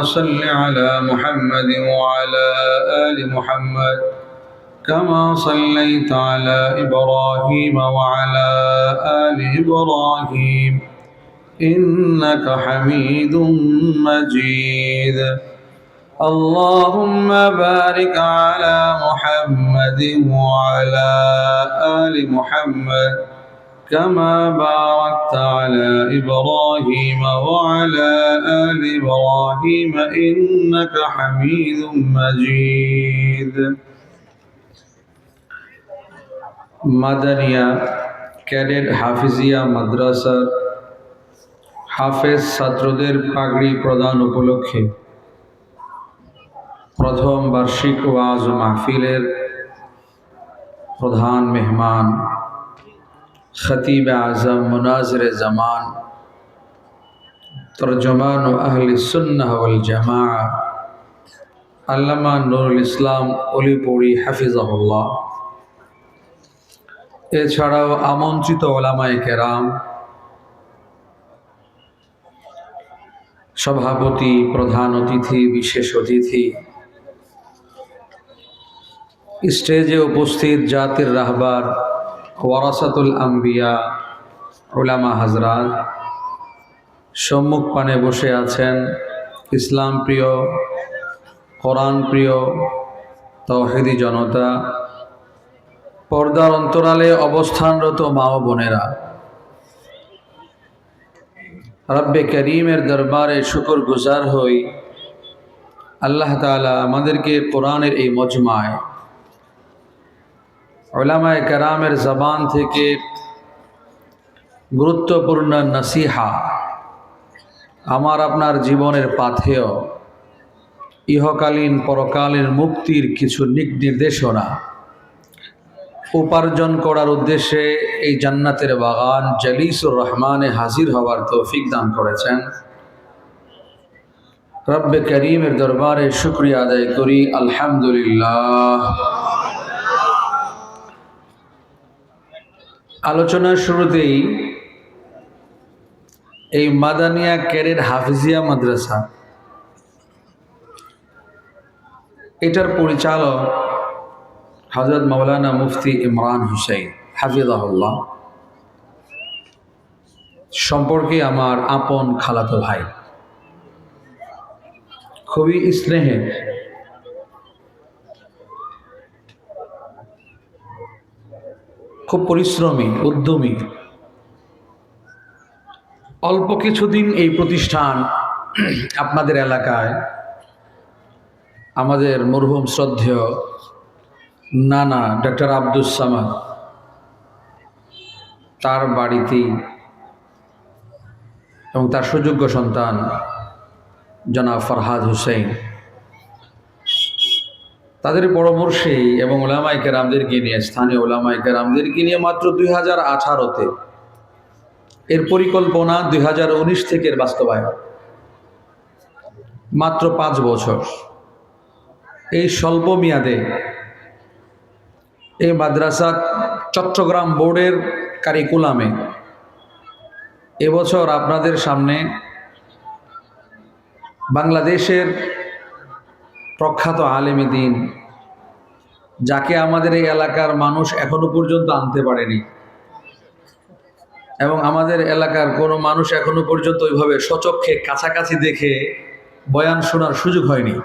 صل على محمد وعلى آل محمد كما صليت على إبراهيم وعلى آل إبراهيم إنك حميد مجيد اللهم بارك على محمد وعلى آل محمد كما باركت على إبراهيم وعلى آل إبراهيم إنك حميد مجيد Madania cadet Hafizia মাদ্রাসা হাফেজ ছাত্রদের পাগড়ি প্রদান উপলক্ষে প্রথম বার্ষিক ওয়াজ মাহফিলের প্রধান মেহমান খতিব আজম মুনাজির জামান তরজমান ও আহলি সুন্নাহ ওয়াল জামাআ আল্লামা নুরুল ইসলাম অলিপুরি হাফিজাহুল্লাহ, এছাড়াও আমন্ত্রিত ওলামায়ে কেরাম, সভাপতি, প্রধান অতিথি, বিশেষ অতিথি, স্টেজে উপস্থিত জাতির রাহবার, ওয়ারাসাতুল আম্বিয়া, উলামা হাজরাত, সম্মুখ পানে বসে আছেন ইসলাম প্রিয়, কোরআন প্রিয় তাওহীদি জনতা, পর্দার অন্তরালে অবস্থানরত মা ও বোনেরা, রব্বে করিমের দরবারে শুকর গুজার হই আল্লাহ তাআলা আমাদেরকে কোরআনের এই মজমায় উলামায়ে কেরামের জবান থেকে গুরুত্বপূর্ণ নসিহা আমার আপনার জীবনের পাথেয় ইহকালীন পরকালীন মুক্তির কিছু দিক নির্দেশনা উপার্জন করার উদ্দেশ্যে এই জান্নাতের বাগান জালিসুর রহমানে হাজির হওয়ার তৌফিক দান করেছেন। রব্বে করিমের দরবারে শুকরিয়া আদায় করি, আলহামদুলিল্লাহ। আলোচনার শুরুতেই এই মাদানিয়া ক্যাডেট হাফিজিয়া মাদ্রাসা, এটার পরিচালক হযরত মাওলানা মুফতি ইমরান হুসাইন হাফিজাহুল্লাহ সম্পর্কে আমার আপন খালাতো ভাই, খুবই স্নেহের, খুব পরিশ্রমী, উদ্যমী। অল্প কিছুদিন এই প্রতিষ্ঠান আপনাদের এলাকায় আমাদের মরহুম শ্রদ্ধেয় নানা ডক্টর আব্দুস সামাদ তার বাড়িতেই এবং তার সুযোগ্য সন্তান জনাব ফরহাদ হুসেইন তাদের পরামর্শে এবং উলামায়ে কেরামদেরকে নিয়ে, স্থানীয় উলামায়ে কেরামদেরকে নিয়ে মাত্র 2018-তে এর পরিকল্পনা, 2019 থেকে এর বাস্তবায়ন, মাত্র 5 বছর। এই স্বল্প মেয়াদে এই মাদ্রাসা চট্টগ্রাম বোর্ডের কারিকুলামে এবছর আপনাদের সামনে বাংলাদেশের প্রখ্যাত আলেমে দ্বীন, যাকে আমাদের এই এলাকার মানুষ এখনো পর্যন্ত আনতে পারেনি এবং আমাদের এলাকার কোনো মানুষ এখনো পর্যন্ত ওইভাবে সচক্ষে কাছাকাছি দেখে বয়ান শোনার সুযোগ হয়নি।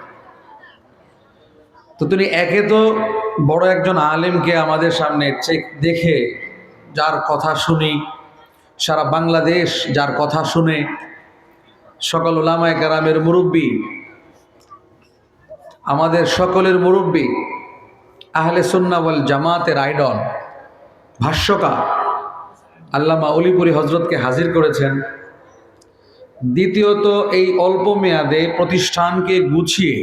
তো তিনি একে তো বড় একজন আলেমকে আমাদের সামনে দেখে, যার কথা শুনি সারা বাংলাদেশ, যার কথা শুনে সকল উলামায়ে কেরামের মুরব্বী, আমাদের সকলের মুরব্বী, আহলে সুন্নাহ ওয়াল জামাতের আইডল, ভাষ্যকার আল্লামা অলিপুরি হজরতকে হাজির করেছেন। দ্বিতীয়ত, এই অল্প মেয়াদে প্রতিষ্ঠানকে গুছিয়ে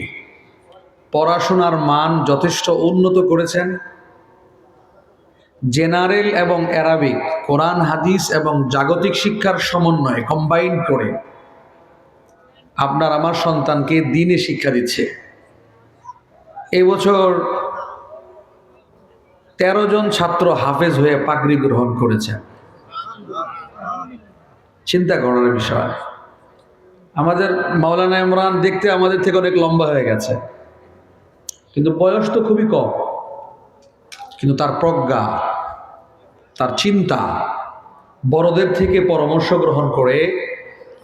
পড়াশোনার মান যথেষ্ট উন্নত করেছেন। জেনারেল এবং অ্যারাবিক, কোরআন হাদিস এবং জাগতিক শিক্ষার সমন্বয়ে কম্বাইন করে আপনার আমার সন্তানকে দ্বীনে শিক্ষা দিচ্ছে। এবছর 13 জন ছাত্র হাফেজ হয়ে পাগড়ি গ্রহণ করেছেন। চিন্তা করার বিষয়। আমাদের মাওলানা ইমরান দেখতে আমাদের থেকে অনেক লম্বা হয়ে গেছে, কিন্তু বয়স তো খুবই কম, কিন্তু তার প্রজ্ঞা, তার চিন্তা, বড়দের থেকে পরামর্শ গ্রহণ করে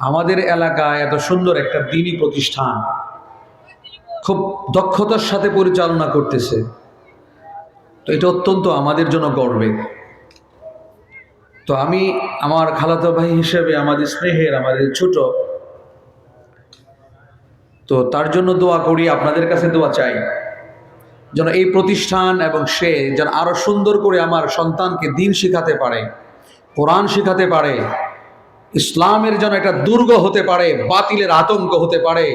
আমাদের এলাকায় এত সুন্দর একটা দ্বীনি প্রতিষ্ঠান খুব দক্ষতার সাথে পরিচালনা করতেছে। তো এটা অত্যন্ত আমাদের জন্য গর্বের। তো আমি আমার খালাতো ভাই হিসেবে, আমাদের স্নেহের, আমাদের ছোট, তো তার জন্য দোয়া করি, আপনাদের কাছে দোয়া চাই যেন এই প্রতিষ্ঠান এবং সে যেন আরো সুন্দর করে আমার সন্তানকে দিন শিখাতে পারে, কোরআন শিখাতে পারে, ইসলামের যেন একটা দুর্গ হতে পারে, বাতিলের আতঙ্ক হতে পারে,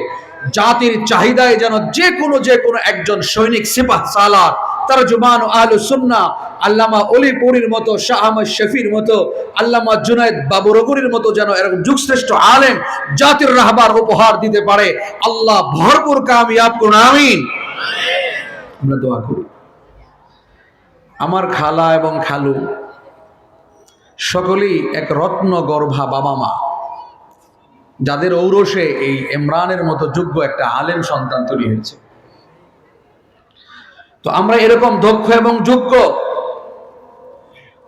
জাতির চাহিদায় যেন যে কোনো একজন সৈনিক সিপাহ সালার তারজুমান আহলুস সুন্নাহ আল্লামা অলিপুরীর মতো, শাহ আহমদ শফির মতো, আল্লামা জুনায়েদ বাবুরগুরির মতো যেন এরকম যুগশ্রেষ্ঠ আলেম জাতির রাহবার উপহার দিতে পারে। আল্লাহ ভরপুর কামিয়াব করুন, আমিন। আমরা দোয়া করি। আমার খালা এবং খালু সকলেই এক রত্ন গর্ভা বাবা মা, যাদের ঔরসে এই ইমরানের মতো যোগ্য একটা আলেম সন্তান তৈরি হয়েছে। তো আমরা এরকম দক্ষ এবং যোগ্য,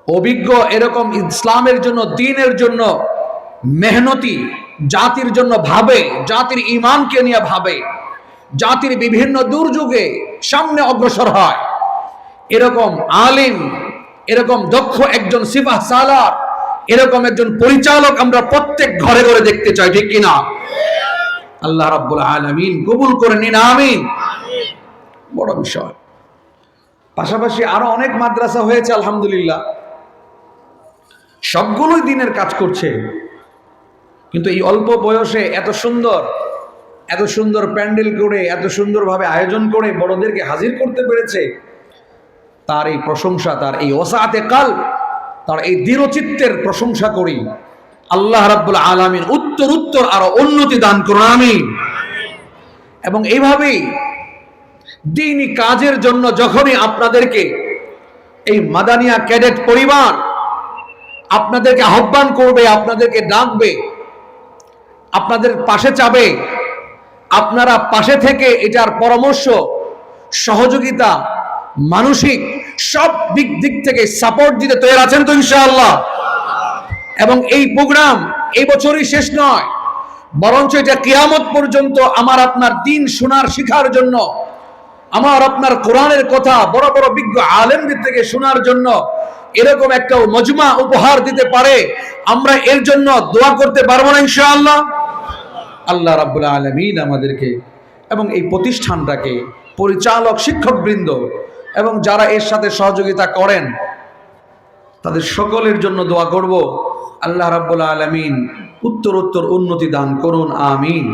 অভিজ্ঞ, এরকম ইসলামের জন্য, দ্বীনের জন্য মেহনতি, জাতির জন্য ভাবে, জাতির ঈমানকে নিয়ে ভাবে, জাতির বিভিন্ন দুর্যোগে সামনে অগ্রসর হয়, এরকম আলিম, এরকম দক্ষ একজন সিপাহ সালার, এরকম একজন পরিচালক আমরা প্রত্যেক ঘরে ঘরে দেখতে চাই, ঠিক কিনা? আল্লাহ রাব্বুল আলামিন কবুল করে নিন, আমিন। বড় বিষয়। পাশাপাশি আরো অনেক মাদ্রাসা হয়েছে আলহামদুলিল্লাহ, সবগুলোই দ্বীনের কাজ করছে, কিন্তু এই অল্প বয়সে এত সুন্দর প্যান্ডেল করে, এত সুন্দরভাবে আয়োজন করে বড়দেরকে হাজির করতে পেরেছে, তার এই প্রশংসা, তার এই ওসাআতে কালব, তার এই দৃঢ়চিত্তের প্রশংসা করি। আল্লাহ রাব্বুল আলামিন উত্তর আরো উন্নতি দান করুন, আমিন। এবং এইভাবেই দ্বীনি কাজের জন্য যখনই আপনাদেরকে এই মাদানিয়া ক্যাডেট পরিবার আপনাদেরকে আহ্বান করবে, আপনাদেরকে ডাকবে, আপনাদের পাশে চাবে, আপনারা পাশে থেকে এটার পরামর্শ, সহযোগিতা, মানসিক সব দিক থেকে সাপোর্ট দিতে তৈরি আছেন তো ইনশাআল্লাহ? এবং এই প্রোগ্রাম এই বছরই শেষ নয়, বরঞ্চ এটা কিয়ামত পর্যন্ত আমার আপনার দ্বীন শোনার শিখার জন্য, আমার আপনার কোরআনের কথা বড় বড় বিজ্ঞ আলেমদের থেকে শোনার জন্য এরকম একটা মজমা উপহার দিতে পারে, আমরা এর জন্য দোয়া করতে পারবো না ইনশাআল্লাহ? আল্লাহ রাব্বুল আলামিন আমাদেরকে এবং এই প্রতিষ্ঠানটাকে, পরিচালক, শিক্ষকবৃন্দ এবং যারা এর সাথে সহযোগিতা করেন তাদের সকলের জন্য দোয়া করব। আল্লাহ রাব্বুল আলামিন উত্তর উন্নতি দান করুন, আমিন।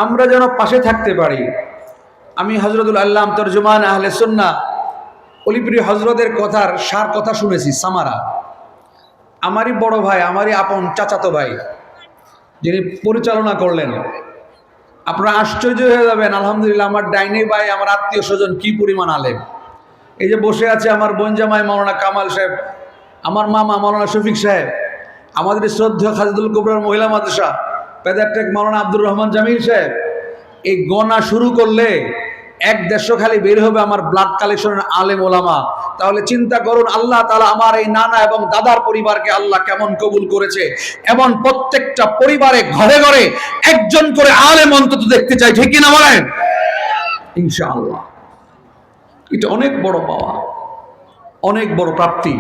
আমরা যেন পাশে থাকতে পারি। আমি হযরতুল আল্লাম তরজুমান আহলে সুন্নাহ অলিপুরি হযরতের কথার সার কথা শুনেছি। সামারা আমারই বড় ভাই, আমারই আপন চাচাতো ভাই, যিনি পরিচালনা করলেন। আপনারা আশ্চর্য হয়ে যাবেন, আলহামদুলিল্লাহ আমার ডাইনে ভাই, আমার আত্মীয় স্বজন কি পরিমাণ আলেম। এই যে বসে আছে আমার বোনজামাই মাওলানা কামাল সাহেব, আমার মামা মাওলানা শফিক সাহেব, আমাদের শ্রদ্ধেয় খাদিজুল কুবরার মহিলা মাদ্রাসা পেদারটেক মাওলানা আব্দুর রহমান জামিল সাহেব। এই গণা শুরু করলে 1-150 খালি বের হবে আমার ব্লাড কালেকশনের আলেম ওলামা। তাহলে চিন্তা করুন, আল্লাহ তাআলা আমার এই নানা এবং দাদার পরিবারকে আল্লাহ কেমন কবুল করেছে। এমন প্রত্যেকটা পরিবারে ঘরে ঘরে একজন করে আলেম অন্তত দেখতে চাই, ঠিক কিনা বলেন? ইনশাআল্লাহ এটা অনেক বড় পাওয়া, অনেক বড় প্রাপ্তি।